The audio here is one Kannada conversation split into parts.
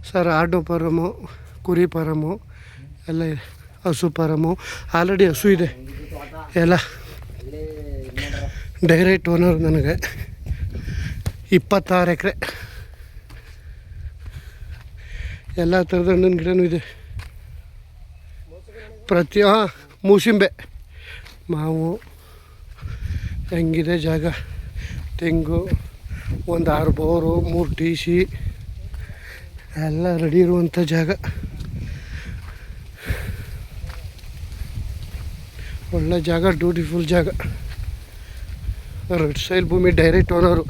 ಸರ್ ಆಡು ಫಾರಮು, ಕುರಿ ಫಾರಮು ಎಲ್ಲ ಇದೆ, ಹಸು ಫಾರಮು. ಆಲ್ರೆಡಿ ಹಸು ಇದೆ ಎಲ್ಲ. ಡೈರೆಕ್ಟ್ ಓನರ್ ನನಗೆ 26 ಎಕರೆ. ಎಲ್ಲ ಥರದ ಹಣ್ಣಿನ ಗಿಡನೂ ಇದೆ. ಮೂಸಿಂಬೆ, ಮಾವು. ಹೆಂಗಿದೆ ಜಾಗ? ತೆಂಗು, ಒಂದು 6 ಬೋರು, 3 ಟಿ ಸಿ ಎಲ್ಲ ರೆಡಿ ಇರುವಂಥ ಜಾಗ. ಒಳ್ಳೆ ಜಾಗ, ಬ್ಯೂಟಿಫುಲ್ ಜಾಗ. ರೆಡ್ ಸೈಲ್ ಭೂಮಿ, ಡೈರೆಕ್ಟ್ ಓನರು.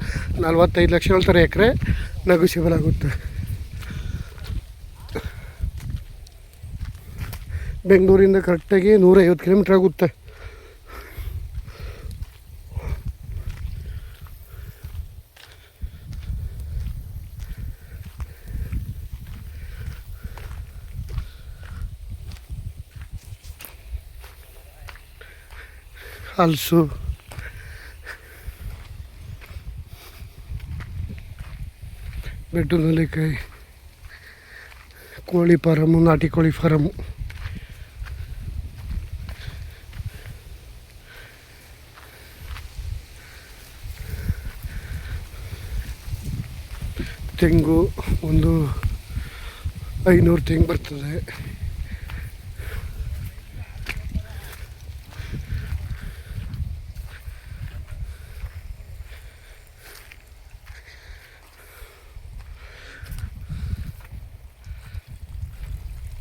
45 ಲಕ್ಷ ಹೇಳ್ತಾರೆ ಎಕರೆ, ನೆಗೋಷಿಯಬಲ್ ಆಗುತ್ತೆ. ಬೆಂಗಳೂರಿಂದ ಕರೆಕ್ಟಾಗಿ 150 ಕಿಲೋಮೀಟ್ರ್ ಆಗುತ್ತೆ. ಹಲಸು, ಬೆಟ್ಟು ನೆಲ್ಲಿಕಾಯಿ, ಕೋಳಿ ಫಾರಮು, ನಾಟಿ ಕೋಳಿ ಫಾರಮು. ತೆಂಗು ಒಂದು 500 ತೆಂಗು ಬರ್ತದೆ.